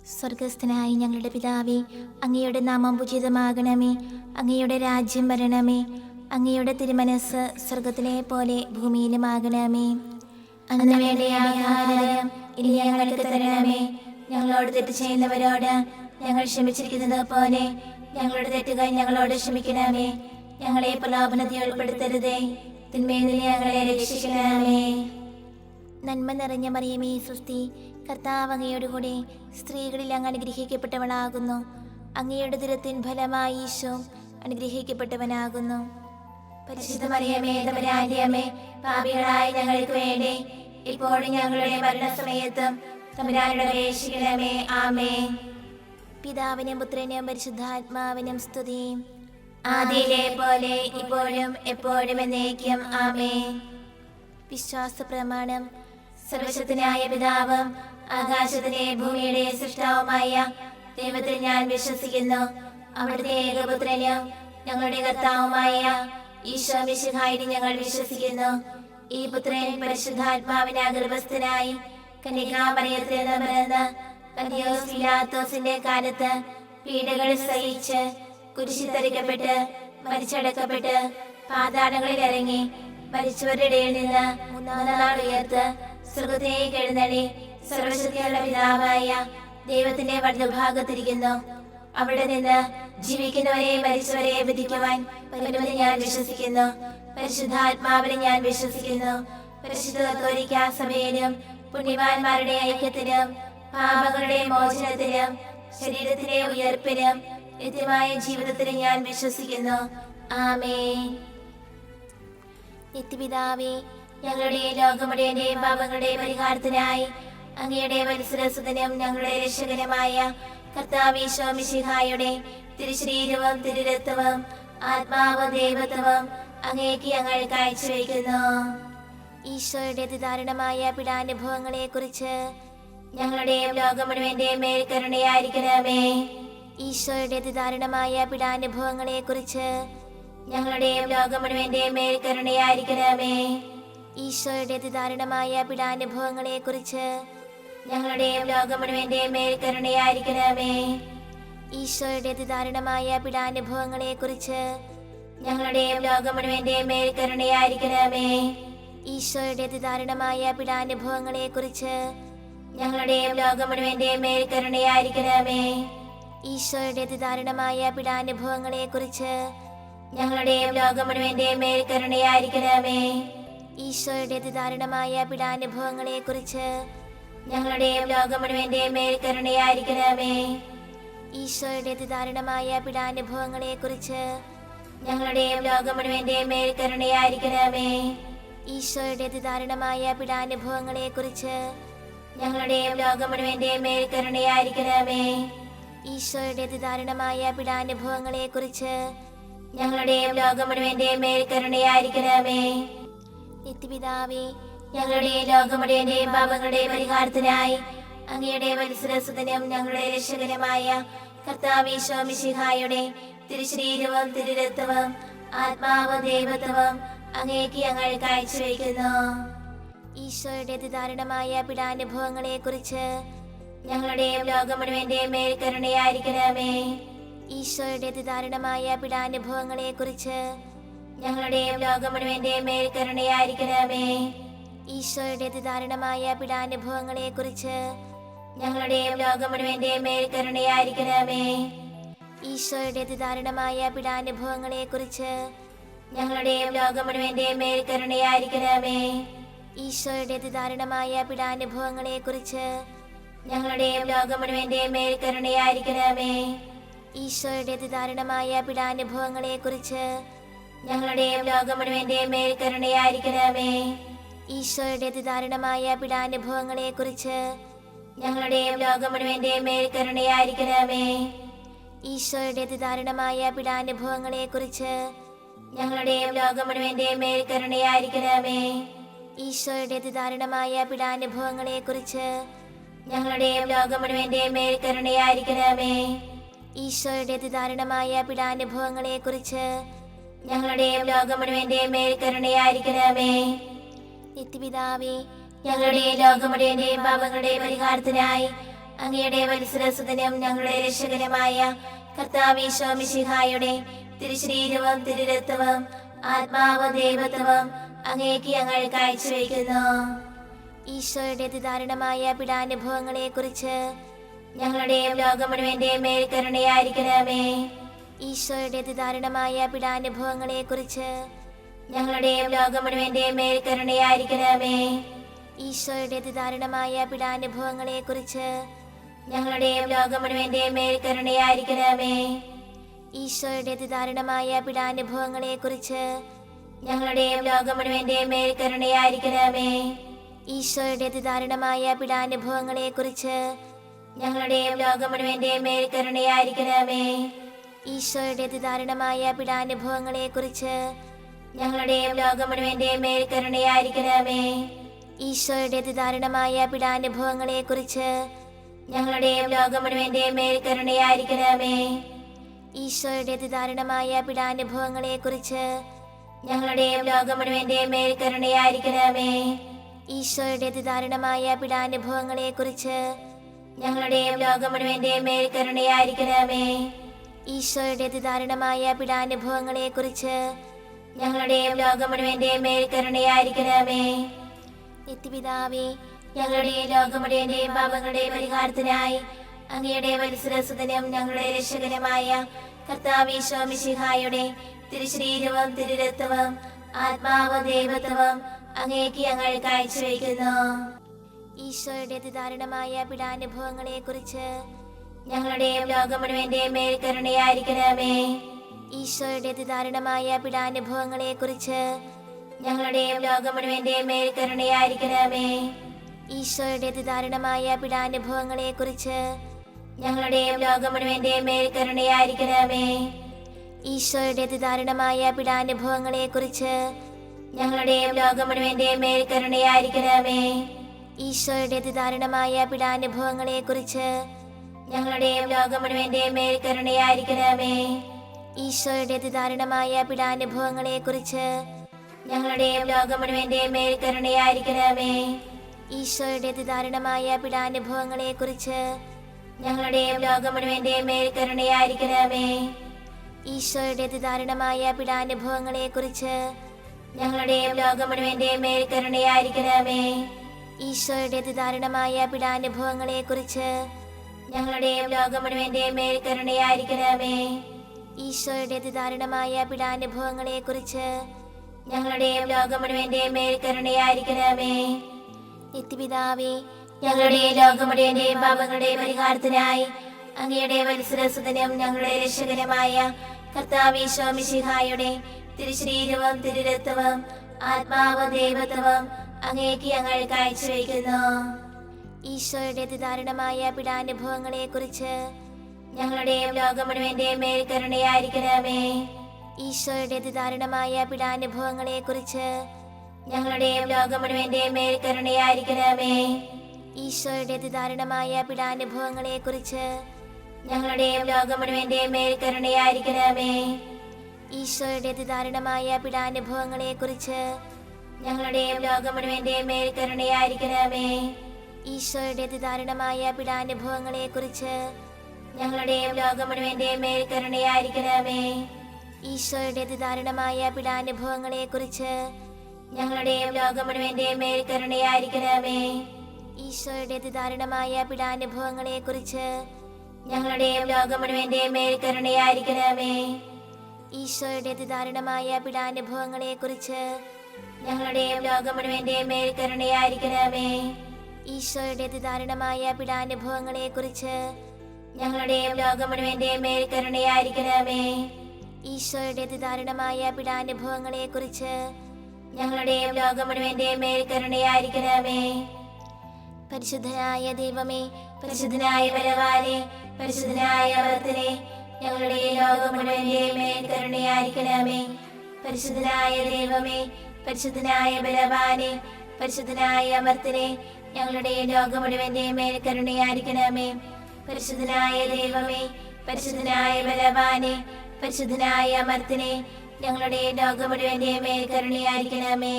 സ്വർഗസ്ഥനായ ഞങ്ങളുടെ പിതാവേ, അങ്ങയുടെ നാമം പൂജിതമാകണമേ. അങ്ങയുടെ രാജ്യം വരണമേ. അങ്ങയുടെ തിരുമനസ് സ്വർഗത്തിലെ പോലെ ഭൂമിയിലുമാകണമേ. അന്ന് വേണ്ട ആഹാരം ഇനി ഞങ്ങൾക്ക് തരണമേ. ഞങ്ങളോട് തെറ്റ് ചെയ്യുന്നവരോട് ഞങ്ങൾ ക്ഷമിച്ചിരിക്കുന്നത് പോലെ ഞങ്ങളുടെ തെറ്റുകൾ ഞങ്ങളോട് ക്ഷമിക്കണമേ. ഞങ്ങളെ പ്രലോഭനത്തിൽ ഉൾപ്പെടുത്തരുതേ, തിന്മയിൽ നിന്ന് ഞങ്ങളെ രക്ഷിക്കണമേ. നന്മ നിറഞ്ഞ മറിയമേ സ്വസ്തി, കർത്താവ് അങ്ങയോടുകൂടെ സ്ത്രീകളിൽ അങ്ങ് അനുഗ്രഹിക്കപ്പെട്ടവളാകുന്നു. അങ്ങയുടെ ദുരത്തിൻ ഫലമായി ഈശോ അനുഗ്രഹിക്കപ്പെട്ടവനാകുന്നു. പരിശുദ്ധ മറിയമേ, തമ്പുരാന്റെ അമ്മേ, പാപികളായ ഞങ്ങൾക്ക് വേണ്ടി ഇപ്പോഴും ഞങ്ങളുടെ മരണസമയത്തും തമ്പുരാനോട് അപേക്ഷിക്കണമേ. ആമേൻ. പിതാവിനും പുത്രനും പരിശുദ്ധാത്മാവിനും സ്തുതി, ആദിയിലെ പോലെ ഇപ്പോഴും എപ്പോഴും എന്നേക്കും. ആമേൻ. വിശ്വാസ പ്രമാണം. സർവശക്തനായ പിതാവും ആകാശത്തിലെ ഭൂമിയുടെ സൃഷ്ടാവുമായ ദൈവത്തിൽ ഞാൻ വിശ്വസിക്കുന്നു. അവിടുത്തെ ഏകപുത്രനും ഞങ്ങളുടെ കർത്താവുമായ ഈശോ മിശിഹായിൽ ഞങ്ങൾ വിശ്വസിക്കുന്നു. ഈ പുത്രൻ പരിശുദ്ധാത്മാവിന് ഗർഭസ്ഥനായി കന്യകാമറിയത്തിൽ നിന്ന് പിറന്ന് പന്തിയോസ് പിലാത്തോസിന്റെ കാലത്ത് പീഡകൾ സഹിച്ച് കുരിശിൽ തറയ്ക്കപ്പെട്ട് മരിച്ചടക്കപ്പെട്ട് പാതാളങ്ങളിൽ ഇറങ്ങി മരിച്ചവരുടെ ഇടയിൽ നിന്ന് മൂന്നാം നാൾ ഉയർത്ത് സ്വർഗ്ഗത്തിലേക്ക് എഴുന്നള്ളി സർവശക്തിയുള്ള പിതാവായ ദൈവത്തിന്റെ വലതുഭാഗത്തിരിക്കുന്നു. അവിടെ നിന്ന് ജീവിക്കുന്നവരെ മരിച്ചവരെ വിധിക്കുവാൻ വരുമെന്ന് ഞാൻ വിശ്വസിക്കുന്നു. പരിശുദ്ധാത്മാവിനെ ഞാൻ വിശ്വസിക്കുന്നു. പരിശുദ്ധ കത്തോലിക്കാ സഭയിലും പുണ്യവാന്മാരുടെ ഐക്യത്തിലും പാപങ്ങളുടെ മോചനത്തിലും ശരീരത്തിലെ ഉയർപ്പിലും നിത്യമായ ജീവിതത്തിലും ഞാൻ വിശ്വസിക്കുന്നു. ആമേൻ. നിത്യപിതാവേ, ഞങ്ങളുടെ ലോകമുടേന്റെയും പാപങ്ങളുടെ പരിഹാരത്തിനായി അങ്ങയുടെ വത്സരസുതനും ഞങ്ങളുടെ രക്ഷകനുമായ കർത്താവ് ഈശോ മിശിഹായുടെ തിരുശരീരവും തിരുരക്തവും ആത്മാവും ദൈവത്വവും അങ്ങേക്ക് ഞങ്ങൾ കാഴ്ചവെക്കുന്നു. ഈശോയുടെ അതിദാരുണമായ പീഡാനുഭവങ്ങളെ കുറിച്ച് ഞങ്ങളുടെയും ലോകം മുഴുവന്റെയും മേൽ കരുണയായിരിക്കണമേ. ഈശോയുടെ അതിദാരുണമായ പീഡാനുഭവങ്ങളെ കുറിച്ച് ഞങ്ങളുടെയും ലോകം മുഴുവന്റെയും മേൽ കരുണയായിരിക്കണമേ. ഈശോയുടെ അതിദാരുണമായ പീഡാനുഭവങ്ങളെ കുറിച്ച് ഞങ്ങളുടെയും ലോകം മുഴുവന്റെയും മേൽ കരുണയായിരിക്കണമേ. ഈശോയുടെ അതിദാരുണമായ പീഡാനുഭവങ്ങളെ കുറിച്ച് ഞങ്ങളുടെയും ലോകം മുഴുവന്റെയും മേൽ കരുണയായിരിക്കണമേ. ഈശോയുടെ അതിദാരുണമായ പീഡാനുഭവങ്ങളെ കുറിച്ച് ഞങ്ങളുടെയും ലോകം മുഴുവന്റെയും മേൽ കരുണയായിരിക്കണമേ. ഈശോയുടെ അതിദാരുണമായ പീഡാനുഭവങ്ങളെ കുറിച്ച് ഞങ്ങളുടെയും ലോകം മുഴുവന്റെയും മേൽ കരുണയായിരിക്കണമേ. ഈശോയുടെ അതിദാരുണമായ പീഡാനുഭവങ്ങളെ കുറിച്ച് ഞങ്ങളുടെയും ലോകം മുഴുവന്റെയും മേൽ കരുണയായിരിക്കണമേ. ഈശോയുടെ അതിദാരുണമായ പീഡാനുഭവങ്ങളെ കുറിച്ച് ഞങ്ങളുടെയും ലോകം മുഴുവന്റെയും മേൽ കരുണയായിരിക്കണമേ. ഈശോയുടെ അതിദാരുണമായ പീഡാനുഭവങ്ങളെ കുറിച്ച് ഞങ്ങളുടെയും ലോകം മുഴുവന്റെയും മേൽ കരുണയായിരിക്കണമേ. ഈശോയുടെ അതിദാരുണമായ പീഡാനുഭവങ്ങളെ കുറിച്ച് ഞങ്ങളുടെയും ലോകം മുഴുവന്റെയും മേൽ കരുണയായിരിക്കണമേ. നിത്യപിതാവേ, ഞങ്ങളുടെ ലോകം മുഴുവന്റെയും പാപങ്ങളുടെ പരിഹാരത്തിനായി അങ്ങയുടെ വത്സരസുതനും ഞങ്ങളുടെ രക്ഷകനുമായ കർത്താവ് ഈശോ മിശിഹായുടെ തിരുശരീരവും തിരുരക്തവും ആത്മാവും ദൈവത്വവും അങ്ങേക്ക് ഞങ്ങൾ കാഴ്ചവെക്കുന്നു. ഈശോയുടെ അതിദാരുണമായ പീഡാനുഭവങ്ങളെ കുറിച്ച് ഞങ്ങളുടെയും ലോകം മുഴുവന്റെയും മേൽ കരുണയായിരിക്കണമേ. ഈശോയുടെ അതിദാരുണമായ പീഡാനുഭവങ്ങളെ കുറിച്ച് ഞങ്ങളുടെയും ലോകം മുഴുവന്റെയും മേൽ കരുണയായിരിക്കണമേ. ഈശോയുടെ അതിദാരുണമായ പീഡാനുഭവങ്ങളെ കുറിച്ച് ഞങ്ങളുടെയും ലോകം മുഴുവന്റെയും മേൽ കരുണയായിരിക്കണമേ. ഈശോയുടെ അതിദാരുണമായ പീഡാനുഭവങ്ങളെ കുറിച്ച് ഞങ്ങളുടെയും ലോകം മുഴുവന്റെയും മേൽ കരുണയായിരിക്കണമേ. ഈശോയുടെ അതിദാരുണമായ പീഡാനുഭവങ്ങളെ കുറിച്ച് ഞങ്ങളുടെയും ലോകം മുഴുവന്റെയും മേൽ കരുണയായിരിക്കണമേ. ഈശോയുടെ അതിദാരുണമായ പീഡാനുഭവങ്ങളെ കുറിച്ച് ഞങ്ങളുടെയും ലോകം മുഴുവന്റെയും മേൽ കരുണയായിരിക്കണമേ. ഈശോയുടെ അതിദാരുണമായ പീഡാനുഭവങ്ങളെ കുറിച്ച് ഞങ്ങളുടെയും ലോകം മുഴുവന്റെയും മേൽ കരുണയായിരിക്കണമേ. ഈശോയുടെ അതിദാരുണമായ പീഡാനുഭവങ്ങളെ കുറിച്ച് ഞങ്ങളുടെയും ലോകം മുഴുവന്റെയും മേൽ കരുണയായിരിക്കണമേ. ഈശോയുടെ അതിദാരുണമായ പീഡാനുഭവങ്ങളെ കുറിച്ച് ഞങ്ങളുടെയും ലോകം മുഴുവന്റെയും മേൽ കരുണയായിരിക്കണമേ. ഈശോയുടെ അതിദാരുണമായ പീഡാനുഭവങ്ങളെ കുറിച്ച് ഞങ്ങളുടെയും ലോകം മുഴുവന്റെയും മേൽ കരുണയായിരിക്കണമേ. നിത്യപിതാവേ, ഞങ്ങളുടെ ലോകം മുഴുവന്റെയും പാപങ്ങളുടെ പരിഹാരത്തിനായി അങ്ങയുടെ വത്സരസുതനും ഞങ്ങളുടെ രക്ഷകനുമായ കർത്താവീശോ മിശിഹായുടെ തിരുശരീരവും തിരുരക്തവും ആത്മാവും ദൈവത്വവും അങ്ങേക്ക് ഞങ്ങൾ കാഴ്ചവെക്കുന്നു. ഈശോയുടെ അതിദാരുണമായ പീഡാനുഭവങ്ങളെ കുറിച്ച് ഞങ്ങളുടെയും ലോകം മുഴുവന്റെയും മേൽ കരുണയായിരിക്കണമേ. ഈശോയുടെ അതിദാരുണമായ പീഡാനുഭവങ്ങളെ കുറിച്ച് ഞങ്ങളുടെയും ലോകം മുഴുവന്റെയും മേൽ കരുണയായിരിക്കണമേ. ഈശോയുടെ അതിദാരുണമായ പീഡാനുഭവങ്ങളെ കുറിച്ച് ഞങ്ങളുടെയും ലോകം മുഴുവന്റെയും മേൽ കരുണയായിരിക്കണമേ. ഈശോയുടെ അതിദാരുണമായ പീഡാനുഭവങ്ങളെ കുറിച്ച് ഞങ്ങളുടെയും ലോകം മുഴുവന്റെയും മേൽ കരുണയായിരിക്കണമേ. ഈശോയുടെ അതിദാരുണമായ പീഡാനുഭവങ്ങളെ കുറിച്ച് ഞങ്ങളുടെയും ലോകം മുഴുവന്റെയും മേൽ കരുണയായിരിക്കണമേ. ഈശോയുടെ അതിദാരുണമായ പീഡാനുഭവങ്ങളെ കുറിച്ച് ഞങ്ങളുടെയും ലോകം മുഴുവന്റെയും മേൽ കരുണയായിരിക്കണമേ. ഈശോയുടെ അതിദാരുണമായ പീഡാനുഭവങ്ങളെ കുറിച്ച് ഞങ്ങളുടെയും ലോകം മുഴുവന്റെയും മേൽ കരുണയായിരിക്കണമേ. ഈശോയുടെ അതിദാരുണമായ പീഡാനുഭവങ്ങളെ കുറിച്ച് ഞങ്ങളുടെയും ലോകം മുഴുവന്റെയും മേൽ കരുണയായിരിക്കണമേ. ഈശോയുടെ അതിദാരുണമായ പീഡാനുഭവങ്ങളെ കുറിച്ച് ഞങ്ങളുടെയും ലോകം മുഴുവന്റെയും മേൽ കരുണയായിരിക്കണമേ. ഈശോയുടെ അതിദാരുണമായ പീഡാനുഭവങ്ങളെ കുറിച്ച് ഞങ്ങളുടെയും ലോകം മുഴുവന്റെയും മേൽ കരുണയായിരിക്കണമേ. നിത്യപിതാവേ, ഞങ്ങളുടെ ലോകം മുഴുവന്റെയും പാപങ്ങളുടെ പരിഹാരത്തിനായി അങ്ങയുടെ വത്സരസുതനും ഞങ്ങളുടെ രക്ഷകനുമായ കർത്താവീശോ മിശിഹായുടെ തിരുശരീരവും തിരുരക്തവും ആത്മാവും ദൈവത്വവും അങ്ങേക്ക് ഞങ്ങൾ കാഴ്ചവെക്കുന്നു. ഈശോയുടെ അതിദാരുണമായ പീഡാനുഭവങ്ങളെ കുറിച്ച് ഞങ്ങളുടെയും ലോകം മുഴുവന്റെയും മേൽ കരുണയായിരിക്കണമേ. ഈശോയുടെ അതിദാരുണമായ പീഡാനുഭവങ്ങളെ കുറിച്ച് ഞങ്ങളുടെയും ലോകം മുഴുവന്റെയും മേൽ കരുണയായിരിക്കണമേ. ഈശോയുടെ അതിദാരുണമായ പീഡാനുഭവങ്ങളെ കുറിച്ച് ഞങ്ങളുടെയും ലോകം മുഴുവന്റെയും മേൽ കരുണയായിരിക്കണമേ. ഈശോയുടെ അതിദാരുണമായ പീഡാനുഭവങ്ങളെ കുറിച്ച് ഞങ്ങളുടെയും ലോകം മുഴുവന്റെയും മേൽ കരുണയായിരിക്കണമേ. ഈശോയുടെ അതിദാരുണമായ പീഡാനുഭവങ്ങളെ കുറിച്ച് ഞങ്ങളുടെയും ലോകം മുഴുവന്റെയും മേൽ കരുണയായിരിക്കണമേ. ഈശോയുടെ അതിദാരുണമായ പീഡാനുഭവങ്ങളെ കുറിച്ച് ഞങ്ങളുടെയും ലോകം മുഴുവന്റെയും മേൽ കരുണയായിരിക്കണമേ. ഈശോയുടെ അതിദാരുണമായ പീഡാനുഭവങ്ങളെ കുറിച്ച് ഞങ്ങളുടെയും ലോകം മുഴുവന്റെയും മേൽ കരുണയായിരിക്കണമേ. ഈശോയുടെ അതിദാരുണമായ പീഡാനുഭവങ്ങളെ കുറിച്ച് ഞങ്ങളുടെയും ലോകം മുഴുവന്റെയും മേൽ കരുണയായിരിക്കണമേ. ഈശോയുടെ അതിദാരുണമായ പീഡാനുഭവങ്ങളെ കുറിച്ച് ഞങ്ങളുടെയും ലോകം മുഴുവന്റെയും മേൽ കരുണയായിരിക്കണമേ. ഈശോയുടെ അതിദാരുണമായ പീഡാനുഭവങ്ങളെ കുറിച്ച് ഞങ്ങളുടെയും ലോകം മുഴുവന്റെയും മേൽ കരുണയായിരിക്കണമേ. നിത്യപിതാവേ, ഞങ്ങളുടെ ലോകം മുഴുവന്റെയും പാപങ്ങളുടെ പരിഹാരത്തിനായി അങ്ങയുടെ വത്സരസുതനും ഞങ്ങളുടെ രക്ഷകനുമായ കർത്താവീശോ മിശിഹായുടെ തിരുശരീരവും തിരുരക്തവും ആത്മാവും ദൈവത്വവും അങ്ങേക്ക് ഞങ്ങൾ കാഴ്ചവെക്കുന്നു. ഈശോയുടെ അതിദാരുണമായ പീഡാനുഭവങ്ങളെ കുറിച്ച് ഞങ്ങളുടെയും ലോകം മുഴുവന്റെയും മേൽ കരുണയായിരിക്കണമേ. ഈശോയുടെ അതിദാരുണമായ പീഡാനുഭവങ്ങളെ കുറിച്ച് ഞങ്ങളുടെയും ലോകം മുഴുവന്റെയും മേൽ കരുണയായിരിക്കണമേ. ഈശോയുടെ അതിദാരുണമായ പീഡാനുഭവങ്ങളെ കുറിച്ച് ഞങ്ങളുടെയും ലോകം മുഴുവന്റെയും മേൽ കരുണയായിരിക്കണമേ. ഈശോയുടെ അതിദാരുണമായ പീഡാനുഭവങ്ങളെ കുറിച്ച് ഞങ്ങളുടെയും ലോകം മുഴുവന്റെയും മേൽ കരുണയായിരിക്കണമേ. ഈശോയുടെ അതിദാരുണമായ പീഡാനുഭവങ്ങളെ കുറിച്ച് ഞങ്ങളുടെയും ലോകം മുഴുവന്റെയും മേൽ കരുണയായിരിക്കണമേ. ഈശോയുടെ അതിദാരുണമായ പീഡാനുഭവങ്ങളെ കുറിച്ച് ഞങ്ങളുടെയും ലോകം മുഴുവന്റെയും മേൽ കരുണയായിരിക്കണമേ. ഈശോയുടെ അതിദാരുണമായ പീഡാനുഭവങ്ങളെ കുറിച്ച് ഞങ്ങളുടെയും ലോകം മുഴുവന്റെയും മേൽ കരുണയായിരിക്കണമേ. ഈശോയുടെ അതിദാരുണമായ പീഡാനുഭവങ്ങളെ കുറിച്ച് ഞങ്ങളുടെയും ലോകം മുഴുവന്റെയും മേൽ കരുണയായിരിക്കണമേ. ഈശോയുടെ അതിദാരുണമായ പീഡാനുഭവങ്ങളെ കുറിച്ച് ഞങ്ങളുടെയും ലോകം മുഴുവന്റെയും മേൽ കരുണയായിരിക്കണമേ. ഈശോയുടെ അതിദാരുണമായ പീഡാനുഭവങ്ങളെ കുറിച്ച് ഞങ്ങളുടെയും ലോകം മുഴുവന്റെയും മേൽ കരുണയായിരിക്കണമേ. പരിശുദ്ധനായ ദൈവമേ, പരിശുദ്ധനായ ബലവാനേ, പരിശുദ്ധനായ അമർത്തനേ, ഞങ്ങളുടെ ലോകം മുഴുവന്റെയും മേൽ കരുണയായിരിക്കണമേ. പരിശുദ്ധനായ ദൈവമേ, പരിശുദ്ധനായ ബലവാനേ, പരിശുദ്ധനായ അമർത്തനേ, ഞങ്ങളുടെ ലോകം മുഴുവന്റെയും മേൽ കരുണയായിരിക്കണമേ. പരിശുദ്ധനായ ദൈവമേ, പരിശുദ്ധനായ ബലവാനേ, പരിശുദ്ധനായ അമർത്തനേ, ഞങ്ങളുടെ ലോകം മുഴുവന്റെയും മേൽ കരുണയായിരിക്കണമേ.